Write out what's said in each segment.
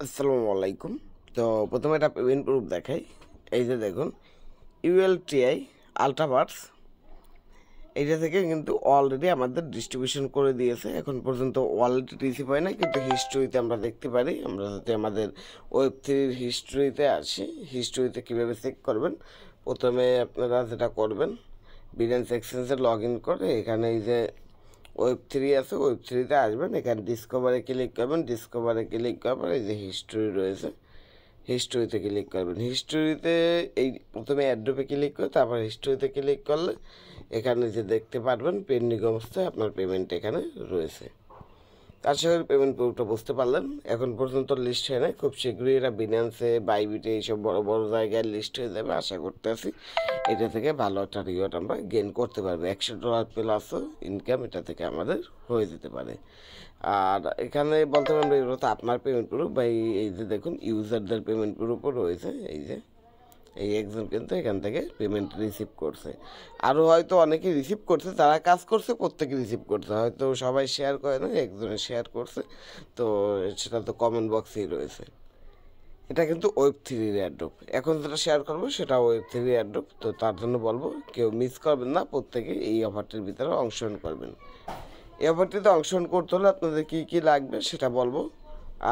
আসসালামু আলাইকুম। তো প্রথমে একটা পেমেন্ট প্রুফ দেখাই। এই যে দেখুন ইউএলটিআই আলট্রাভার্স এইটা থেকে কিন্তু অলরেডি আমাদের ডিস্ট্রিবিউশন করে দিয়েছে। এখন পর্যন্ত ওয়ালেট রিসিভ হয় না, কিন্তু হিস্ট্রিতে আমরা দেখতে পারি। আমরা যাতে আমাদের ওয়েব থ্রির হিস্ট্রিতে আসি, হিস্ট্রিতে কীভাবে চেক করবেন, প্রথমে আপনারা যেটা করবেন বিডেন্স এক্সচেঞ্জে লগ ইন করে এখানে এই যে ওয়েব থ্রি আছে, ওয়েব থ্রিতে আসবেন, এখানে ডিসকভারে ক্লিক করবেন। ডিসকভারে ক্লিক করার পর এই যে হিস্ট্রি রয়েছে, হিস্ট্রিতে ক্লিক করবেন। হিস্ট্রিতে এই প্রথমে অ্যাড্রপে ক্লিক করে তারপর হিস্ট্রিতে ক্লিক করলে এখানে যে দেখতে পারবেন পেন্ডিং অবস্থায় আপনার পেমেন্ট এখানে রয়েছে। আশা করি পেমেন্ট প্রুফটা বুঝতে পারলেন। এখন পর্যন্ত লিস্ট হয় না, খুব শীঘ্রই এরা বিনান্সে বাইবিটে এইসব বড় বড় জায়গায় লিস্ট হয়ে যাবে। আশা করতে আছি এটা থেকে ভালো একটা রিওয়ার্ড আমরা গেইন করতে পারবো। $100 প্লাসও ইনকাম এটা থেকে আমাদের হয়ে যেতে পারে। আর এখানে বলতে পারেন এগুলো তো আপনার পেমেন্ট প্রুফ বা এই যে দেখুন ইউজারদের পেমেন্ট প্রুফও রয়েছে। এই যে এই একজন কিন্তু এখান থেকে পেমেন্ট রিসিভ করছে, আরও হয়তো অনেকে রিসিভ করছে, যারা কাজ করছে প্রত্যেকে রিসিভ করছে, হয়তো সবাই শেয়ার করে না, একজনে শেয়ার করছে, তো সেটা তো কমেন্ট বক্সেই রয়েছে। এটা কিন্তু ওয়েব থ্রির অ্যাড্রপ। এখন যেটা শেয়ার করবো সেটা ওয়েব থ্রির অ্যাড্রপ, তো তার জন্য বলবো কেউ মিস করবেন না, প্রত্যেকে এই অফারটির ভিতরে অংশগ্রহণ করবেন। এই অফারটিতে অংশগ্রহণ করতে হলে আপনাদের কী কী লাগবে সেটা বলবো।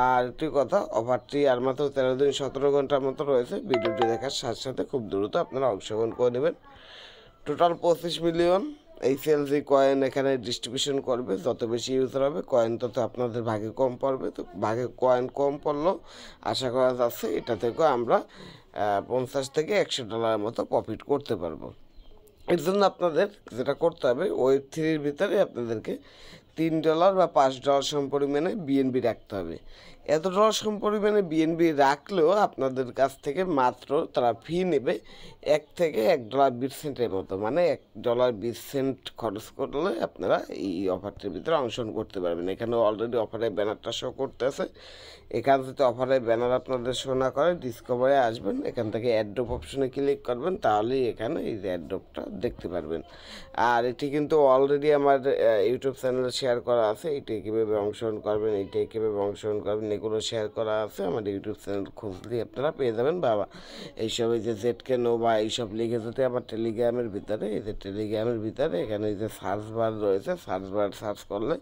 আর একটি কথা, অফারটি আর মাত্র 13 দিন 17 ঘন্টার মতো রয়েছে। ভিডিওটি দেখার সাথে সাথে খুব দ্রুত আপনারা অংশগ্রহণ করে নেবেন। টোটাল 25 মিলিয়ন এই সেলসি কয়েন এখানে ডিস্ট্রিবিউশন করবে। যত বেশি ইউজার হবে কয়েন তত আপনাদের ভাগে কম পড়বে, তো ভাগে কয়েন কম পড়লেও আশা করা যাচ্ছে এটা থেকেও আমরা $50 থেকে $100 মতো প্রফিট করতে পারবো। এর জন্য আপনাদের যেটা করতে হবে, ওয়েব থ্রির ভিতরে আপনাদেরকে $3 বা $5 সম পরিমাণে বিএনবি রাখতে হবে। এত ডলার সম পরিমাণে বিএনবি রাখলেও আপনাদের কাছ থেকে মাত্র তারা ফি নেবে থেকে $1.20 মতো, মানে $1.20 খরচ করলে আপনারা এই অফারটির ভিতরে অংশগ্রহণ করতে পারবেন। এখানে অলরেডি অফারের ব্যানারটা শো করতে আছে। এখান থেকে অফারের ব্যানার আপনাদের শো না করে ডিসকভারে আসবেন, এখান থেকে অ্যাড্রপ অপশনে ক্লিক করবেন, তাহলেই এখানে এই যে অ্যাড্রপটা দেখতে পারবেন। আর এটি কিন্তু অলরেডি আমার ইউটিউব চ্যানেলে শেয়ার করা আছে। এটি কীভাবে অংশগ্রহণ করবেন, এইটাই কীভাবে অংশগ্রহণ করবেন, এগুলো শেয়ার করা আছে আমার ইউটিউব চ্যানেল খুঁজলেই আপনারা পেয়ে যাবেন। বাবা এইসব এই যে জেডকে নো বা এইসব লিখে যেতে আমার টেলিগ্রামের ভিতরে, এই যে টেলিগ্রামের ভিতরে এখানে এই যে সার্চ বার রয়েছে, সার্চ বার সার্চ করলে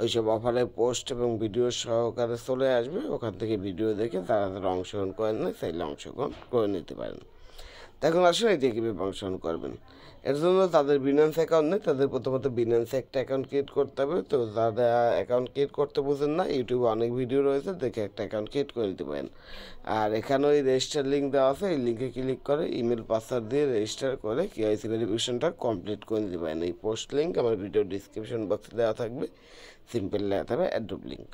ওইসব অফারের পোস্ট এবং ভিডিও সহকারে চলে আসবে। ওখান থেকে ভিডিও দেখে তারা যারা অংশগ্রহণ করেন না চাইলে অংশগ্রহণ করে নিতে পারেন। এখন আসলে এটি কীভাবে অংশগ্রহণ করবেন, এর জন্য তাদের বিনান্স অ্যাকাউন্ট নেই, তাদের প্রথমত বিনান্সে একটা অ্যাকাউন্ট ক্রিয়েট করতে হবে। তো যারা অ্যাকাউন্ট ক্রিয়েট করতে বোঝেন না, ইউটিউবে অনেক ভিডিও রয়েছে, দেখে একটা অ্যাকাউন্ট ক্রিয়েট করে নিতে পারেন। আর এখানে ওই রেজিস্টার লিঙ্ক দেওয়া আছে, এই লিঙ্কে ক্লিক করে ইমেল পাসওয়ার্ড দিয়ে রেজিস্টার করে কেওয়াইসি ভেরিফিকেশনটা কমপ্লিট করে নিতে পারেন। এই পোস্ট লিঙ্ক আমার ভিডিও ডিসক্রিপশন বক্সে দেওয়া থাকবে, সিম্পল লেখা থাকবে অ্যাড্রপ লিঙ্ক।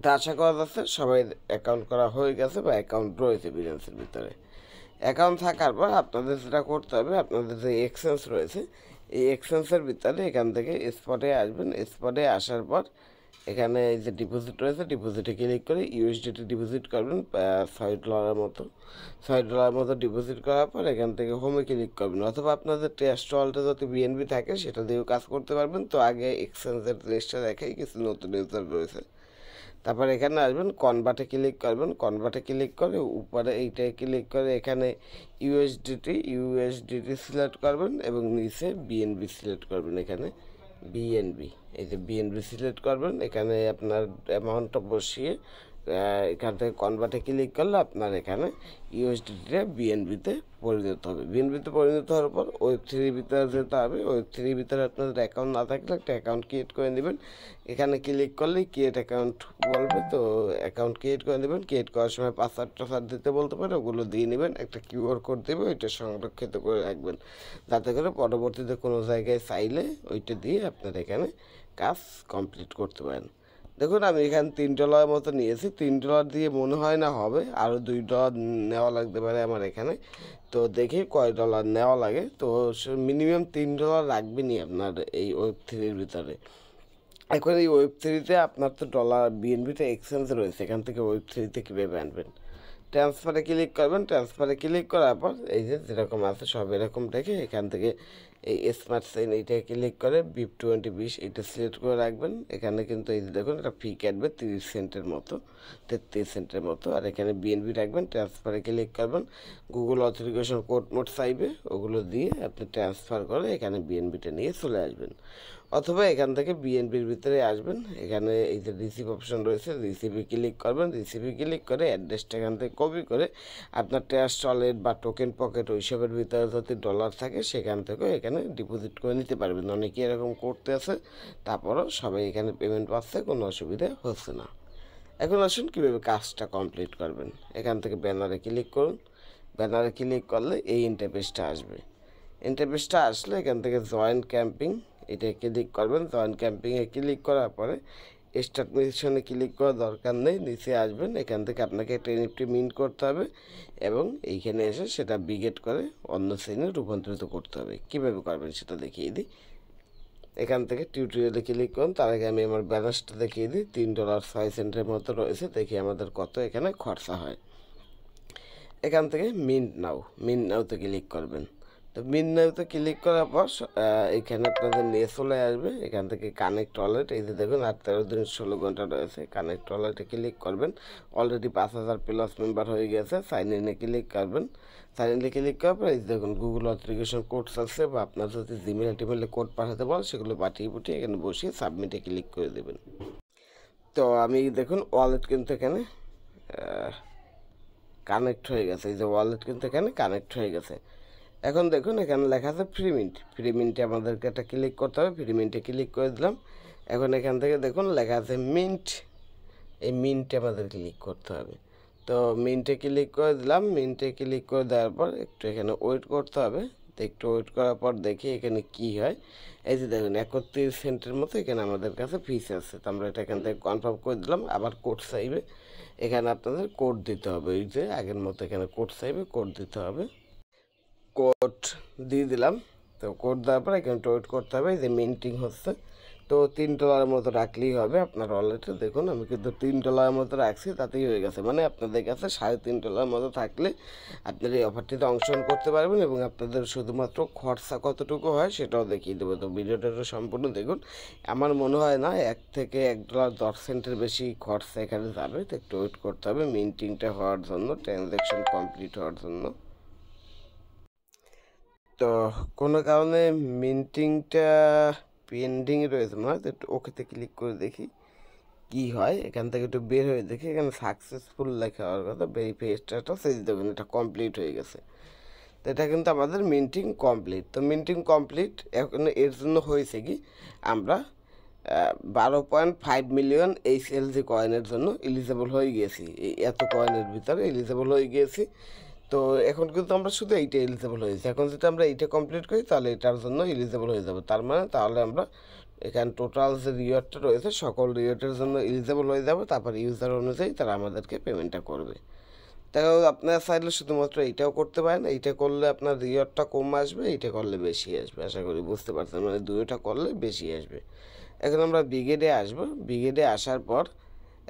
তা আশা করা যাচ্ছে সবাই অ্যাকাউন্ট করা হয়ে গেছে বা অ্যাকাউন্ট রয়েছে বিনান্সের ভিতরে। অ্যাকাউন্ট থাকার পর আপনাদের যেটা করতে হবে, আপনাদের যে এক্সচেঞ্জ রয়েছে এই এক্সচেঞ্জের ভিতরে এখান থেকে স্পটে আসবেন। স্পটে আসার পর এখানে এই যে ডিপোজিট রয়েছে, ডিপোজিটে ক্লিক করে ইউএসডিটি ডিপোজিট করবেন $6 মতো। $6 মতো ডিপোজিট করার পর এখান থেকে হোমে ক্লিক করবেন, অথবা আপনাদের ট্রাস্ট ওয়ালেটে যদি বিএনবি থাকে সেটা দিয়েও কাজ করতে পারবেন। তো আগে এক্সচেঞ্জের লিস্টে দেখাই কিছু নতুন ইউজার রয়েছে। তারপর এখানে আসবেন, কনভার্টে ক্লিক করবেন, কনভার্টে ক্লিক করে উপরে এইটায় ক্লিক করে এখানে ইউএসডিটি সিলেক্ট করবেন এবং নিচে বিএনবি সিলেক্ট করবেন। এখানে বিএনবি, এই যে বিএনবি সিলেক্ট করবেন, এখানে আপনার অ্যামাউন্টটা বসিয়ে এখান থেকে কনভার্টে ক্লিক করলে আপনার এখানে ইউএসডিটিটা বিএনবিতে পরিণত হবে। বিএনবিতে পরিণত হওয়ার পর ওয়েব থ্রির ভিতরে যেতে হবে। ওয়েব থ্রির ভিতরে আপনাদের অ্যাকাউন্ট না থাকলে একটা অ্যাকাউন্ট ক্রিয়েট করে নেবেন। এখানে ক্লিক করলেই ক্রিয়েট অ্যাকাউন্ট বলবে, তো অ্যাকাউন্ট ক্রিয়েট করে নেবেন। ক্রিয়েট করার সময় পাসওয়ার্ড টাসওয়ার্ড দিতে বলতে পারে, ওগুলো দিয়ে নেবেন। একটা কিউআর কোড দেবে, ওইটা সংরক্ষিত করে রাখবেন, যাতে করে পরবর্তীতে কোনো জায়গায় চাইলে ওইটা দিয়ে আপনার এখানে কাজ কমপ্লিট করতে পারেন। দেখুন আমি এখানে $3 মতো নিয়েছি, $3 দিয়ে মনে হয় না হবে, আরও $2 নেওয়া লাগতে পারে আমার এখানে। তো দেখি কয় ডলার নেওয়া লাগে, তো মিনিমাম $3 রাখবেনই আপনার এই ওয়েব থ্রির ভিতরে। এখন এই ওয়েব থ্রিতে আপনার তো ডলার বিএনবিতে এক্সচেঞ্জ রয়েছে, এখান থেকে ওয়েব থ্রিতে কীভাবে আনবেন। ট্রান্সফারে ক্লিক করবেন। ট্রান্সফারে ক্লিক করার পর এই যে যেরকম আছে সব এরকম রেখে এখান থেকে এই স্মার্ট সাইন এইটা ক্লিক করে BIP 2020 এটা সিলেক্ট করে রাখবেন। এখানে কিন্তু এই যে দেখুন এটা ফি কাটবে 30 সেন্টের মতো, 33 সেন্টের মতো। আর এখানে বিএনবি রাখবেন। ট্রান্সফারে ক্লিক করবেন, গুগল অথেন্টিকেশন কোড মোড চাইবে, ওগুলো দিয়ে আপনি ট্রান্সফার করে এখানে বিএনবিটা নিয়ে চলে আসবেন। অথবা এখান থেকে বিএনবির ভিতরে আসবেন, এখানে এই যে রিসিভ অপশন রয়েছে, রিসিভে ক্লিক করবেন। রিসিভে ক্লিক করে অ্যাড্রেসটা এখান থেকে কপি করে আপনার ট্যাক্স ওয়ালেট বা টোকেন পকেট ওইসবের ভিতরে যদি ডলার থাকে সেখান থেকেও এখানে ডিপোজিট করে নিতে পারবেন। অনেকে এরকম করতে আছে, তারপরও সবাই এখানে পেমেন্ট পাচ্ছে, কোনো অসুবিধা হচ্ছে না। এখন আসুন কীভাবে কাজটা কমপ্লিট করবেন। এখান থেকে ব্যানারে ক্লিক করুন। ব্যানারে ক্লিক করলে এই ইন্টারফেসটা আসবে। ইন্টারফেসটা আসলে এখান থেকে জয়েন ক্যাম্পিং এটা ক্লিক করবেন। জয়েন ক্যাম্পিংয়ে ক্লিক করার পরে স্টার্ট মিশনে ক্লিক করার দরকার নেই, নিচে আসবেন। এখান থেকে আপনাকে একটা এনএফটি মিন্ট করতে হবে এবং এইখানে এসে সেটা বিগেট করে অন্য শ্রেণীতে রূপান্তরিত করতে হবে। কীভাবে করবেন সেটা দেখিয়ে দিই। এখান থেকে টিউটোরিয়ালে ক্লিক করুন। তার আগে আমি আমার ব্যালেন্সটা দেখিয়ে দিই। $3.06 মতো রয়েছে, দেখি আমাদের কত এখানে খরচা হয়। এখান থেকে মিন্ট নাওতে ক্লিক করবেন। তো মিন্ট নাওতে ক্লিক করার পর এখানে আপনাদের নিয়ে চলে আসবে। এখান থেকে কানেক্ট ওয়ালেট, এই যে দেখুন 13 দিন 16 ঘন্টা রয়েছে। কানেক্ট ওয়ালেটে ক্লিক করবেন। অলরেডি 5000 প্লাস মেম্বার হয়ে গেছে। সাইন ইনে ক্লিক করবেন। সাইন ইনে ক্লিক করার পর এই দেখুন গুগল অথেন্টিকেশন কোড আছে, বা আপনার যদি জিমেল টিমেলে কোড পাঠাতে বল সেগুলো পাঠিয়ে এখানে বসিয়ে সাবমিটে ক্লিক করে দেবেন। তো আমি দেখুন ওয়ালেট কিন্তু এখানে কানেক্ট হয়ে গেছে। এই যে ওয়ালেট কিন্তু এখানে কানেক্ট হয়ে গেছে। এখন দেখুন এখানে লেখা আছে ফ্রি মিন্টে আমাদেরকে একটা ক্লিক করতে হবে। ফ্রি মিন্টে ক্লিক করে দিলাম। এখন এখান থেকে দেখুন লেখা আছে মিন্ট, এই মিন্টে আমাদের ক্লিক করতে হবে। তো মিন্টে ক্লিক করে দিলাম। মিন্টে ক্লিক করে দেওয়ার পর একটু এখানে ওয়েট করতে হবে। তো একটু ওয়েট করার পর দেখি এখানে কি হয়। এই যে দেখুন 31 সেন্টের মতো এখানে আমাদের কাছে ফিস আছে। তো আমরা এটা এখান থেকে কনফার্ম করে দিলাম। আবার কোড চাইবে, এখানে আপনাদের কোড দিতে হবে। এই যে আগের মতো এখানে কোড চাইবে, কোড দিতে হবে। কোড দিয়ে দিলাম। তো কোড দেওয়ার পর এখানে ওয়েট করতে হবে। এই যে মিন্টিং হচ্ছে, তো $3 মতো রাখলেই হবে আপনার ওয়ালেটে। দেখুন আমি কিন্তু $3 মতো রাখছি, তাতেই হয়ে গেছে। মানে আপনাদের কাছে $3.5 মতো থাকলে আপনারা এই অফারটিতে অংশগ্রহণ করতে পারবেন এবং আপনাদের শুধুমাত্র খরচা কতটুকু হয় সেটাও দেখিয়ে দেবো। তো ভিডিওটা সম্পূর্ণ দেখুন। আমার মনে হয় না $1 থেকে $1.10 বেশি খরচা এখানে যাবে। তো একটু ওয়েট করতে হবে মিন্টিংটা হওয়ার জন্য, ট্রানজ্যাকশন কমপ্লিট হওয়ার জন্য। তো কোনো কারণে মিন্টিংটা পেন্ডিং রয়েছে মনে হয়, তো একটু ওকেতে ক্লিক করে দেখি কি হয়। এখান থেকে একটু বের হয়ে দেখি, এখানে সাকসেসফুল লেখা হওয়ার কথা, ভেরিফাই স্ট্যাটাস, এই দেখুন এটা কমপ্লিট হয়ে গেছে। তো এটা কিন্তু আমাদের মিন্টিং কমপ্লিট। তো মিন্টিং কমপ্লিট এখন এর জন্য হয়েছে কি, আমরা 12.5 মিলিয়ন HLG কয়েনের জন্য এলিজেবল হয়ে গিয়েছি। এই এত কয়েনের ভিতরে এলিজেবল হয়ে গিয়েছি। তো এখন কিন্তু আমরা শুধু এইটা এলিজেবল হয়েছি। এখন যদি আমরা এইটা কমপ্লিট করি তাহলে এটার জন্য এলিজেবল হয়ে যাবে। তার মানে তাহলে আমরা এখানে টোটাল যে রিওয়ার্ডটা রয়েছে সকল রিওয়ার্ডের জন্য এলিজেবল হয়ে যাবে। তারপর ইউজার অনুযায়ী তারা আমাদেরকে পেমেন্টটা করবে। তাও আপনারা চাইলে শুধুমাত্র এইটাও করতে পারেন। এইটা করলে আপনার রিওয়ার্ডটা কম আসবে, এইটা করলে বেশি আসবে। আশা করি বুঝতে পারছেন, মানে দুইটা করলে বেশি আসবে। এখন আমরা ব্রিগেডে আসবো। ব্রিগেডে আসার পর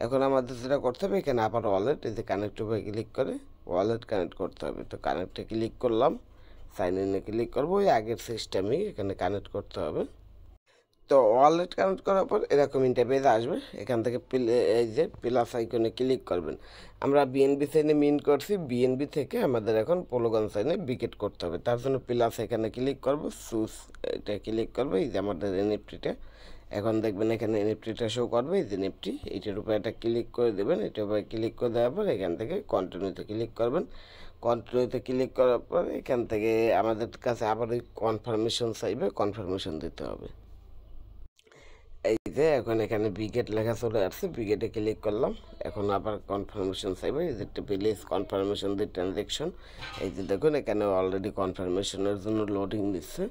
এখন আমাদের যেটা করতে হবে, এখানে আবার ওয়ালেট, এই যে কানেক্ট উপরে ক্লিক করে ওয়ালেট কানেক্ট করতে হবে। তো কানেক্টে ক্লিক করলাম, সাইন ইনে ক্লিক করবো। ওই আগের সিস্টেমেই এখানে কানেক্ট করতে হবে। তো ওয়ালেট কানেক্ট করার পর এরকম ইন্টারফেস আসবে। এখান থেকে এই যে প্লাস আইকনে ক্লিক করবেন। আমরা বিএনবি সাইনে মিন্ট করছি, বিএনবি থেকে আমাদের এখন পোলোগন সাইনে বিকেট করতে হবে। তার জন্য প্লাস এখানে ক্লিক করবো, সুস এটা ক্লিক করবো। এই যে আমাদের এনএফটিটা এখন দেখবেন এখানে এনএফটিটা শো করবে। এই যে এনএফটি, এইটার উপরে একটা ক্লিক করে দেবেন। এটার উপরে ক্লিক করে দেওয়ার পর এখান থেকে কন্টিনিউতে ক্লিক করবেন। কন্টিনিউতে ক্লিক করার পর এখান থেকে আমাদের কাছে আবার ওই কনফার্মেশন চাইবে, কনফার্মেশন দিতে হবে। এই যে এখন এখানে বিগেট লেখা চলে আসছে, বিগেটে ক্লিক করলাম। এখন আবার কনফার্মেশন চাইবে, এই যে প্লিজ কনফার্মেশন দি ট্রানজ্যাকশন। এই যে দেখুন এখানে অলরেডি কনফার্মেশনের জন্য লোডিং দিচ্ছে।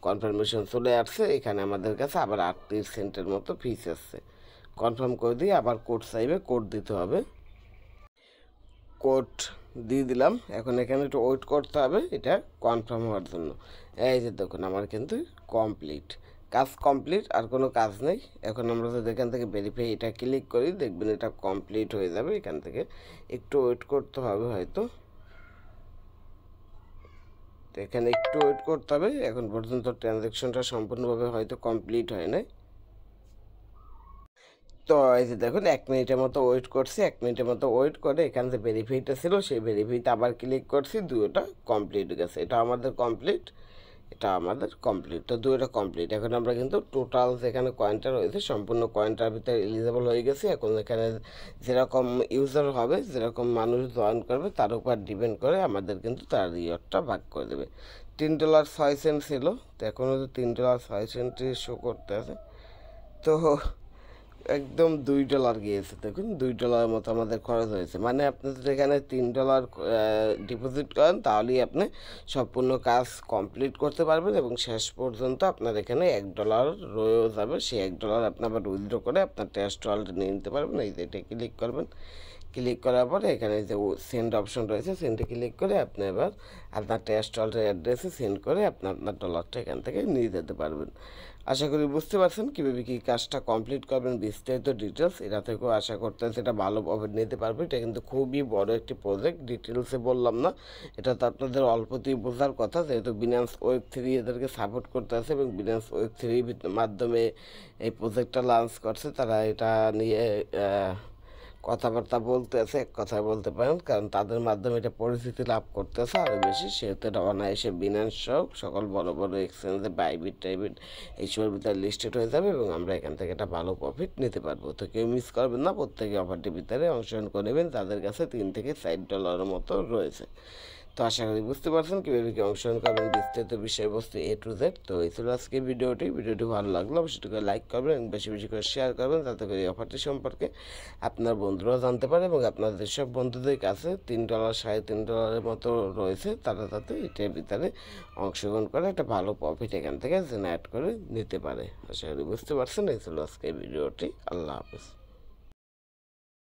কনফার্মেশন চলে আসছে। এখানে আমাদের কাছে আবার 38 সেন্টের মতো ফিস আসছে। কনফার্ম করে দিয়ে আবার কোড চাইবে, কোড দিতে হবে। কোড দিয়ে দিলাম। এখন এখানে একটু ওয়েট করতে হবে এটা কনফার্ম হওয়ার জন্য। এই যে দেখুন আমার কিন্তু কমপ্লিট। কাজ কমপ্লিট, আর কোনো কাজ নেই। এখন আমরা যদি এখান থেকে ভেরিফাই এটা ক্লিক করি, দেখবেন এটা কমপ্লিট হয়ে যাবে। এখান থেকে একটু ওয়েট করতে হবে হয়তো, তো এখানে একটু ওয়েট করতে হবে। এখন পর্যন্ত ট্রানজ্যাকশনটা সম্পূর্ণভাবে হয়তো কমপ্লিট হয় নাই। তো এই যে দেখুন 1 মিনিটের মতো ওয়েট করছি, 1 মিনিটের মতো ওয়েট করে এখানে যে ভেরিফাইটা ছিল সেই ভেরিফাইতে আবার ক্লিক করছি, দুটোটা কমপ্লিট গেছে। এটা আমাদের কমপ্লিট, এটা আমাদের কমপ্লিট, তো দুটোটা কমপ্লিট। এখন আমরা কিন্তু টোটাল যেখানে কয়েনটা রয়েছে সম্পূর্ণ কয়েনটার ভিতরে এলিজিবল হয়ে গেছি। এখন এখানে যেরকম ইউজার হবে, যেরকম মানুষ জয়েন করবে তার উপর ডিপেন্ড করে আমাদের কিন্তু তার রিওয়ার্ডটা ভাগ করে দেবে। $3.06 ছিল, তো এখনও তো $3.06 শো করতে আছে। তো একদম $2 গিয়েছে, দেখুন $2 মতো আমাদের খরচ হয়েছে। মানে আপনি যদি এখানে $3 ডিপোজিট করেন তাহলেই আপনি সম্পূর্ণ কাজ কমপ্লিট করতে পারবেন, এবং শেষ পর্যন্ত আপনার এখানে $1 রয়েও যাবে। সেই $1 আপনি আবার উইথড্র করে আপনার টেস্ট ওয়ালেটে নিয়ে নিতে পারবেন। এই যে এটা ক্লিক করবেন, ক্লিক করার পরে এখানে যে সেন্ড অপশন রয়েছে, সেন্ডে ক্লিক করে আপনি এবার আপনার টেস্ট ওয়ালেটের অ্যাড্রেসে সেন্ড করে আপনার ডলারটা এখান থেকে নিয়ে যেতে পারবেন। আশা করি বুঝতে পারছেন কীভাবে কী কাজটা কমপ্লিট করবেন, বিস্তারিত ডিটেলস এটা থেকেও আশা করতেছি এটা ভালো প্রফিট নিতে পারবে। এটা কিন্তু খুবই বড় একটি প্রজেক্ট, ডিটেলসে বললাম না, এটা তো আপনাদের অল্পতেই বোঝার কথা, যেহেতু বিনান্স ওয়েব3 এদেরকে সাপোর্ট করতে আছে এবং বিনান্স ওয়েব3 মাধ্যমে এই প্রজেক্টটা লঞ্চ করছে। তারা এটা নিয়ে কথাবার্তা বলতে আছে, এক কথায় বলতে পারেন, কারণ তাদের মাধ্যমে এটা পরিচিতি লাভ করতেছে আরও বেশি। সেহেতু এটা অনায়াসে বিনান্স সহ সকল বড় বড় এক্সচেঞ্জে বাইবিট টাইবিট এইসবের ভিতরে লিস্টেড হয়ে যাবে, এবং আমরা এখান থেকে একটা ভালো প্রফিট নিতে পারবো। তো কেউ মিস করবেন না, প্রত্যেকে অফারটির ভিতরে অংশগ্রহণ করে নেবেন, তাদের কাছে $3 থেকে $4 মতো রয়েছে। তো আশা করি বুঝতে পারছেন কীভাবে কি অংশগ্রহণ করবেন, বিস্তারিত বিষয়বস্তু A to Z। তো এই ছিল আজকে ভিডিওটি ভালো লাগলো অবশ্যই করে লাইক করবেন এবং বেশি বেশি করে শেয়ার করবেন, যাতে করে এই অফারটি সম্পর্কে আপনার বন্ধুরাও জানতে পারে, এবং আপনার যেসব বন্ধুদের কাছে $3 $3.5 মতো রয়েছে তারা যাতে এটার ভিতরে অংশগ্রহণ করে একটা ভালো প্রফিট এখান থেকে জেনারেট করে নিতে পারে। আশা করি বুঝতে পারছেন। এই ছিল আজকে ভিডিওটি। আল্লাহ হাফেজ।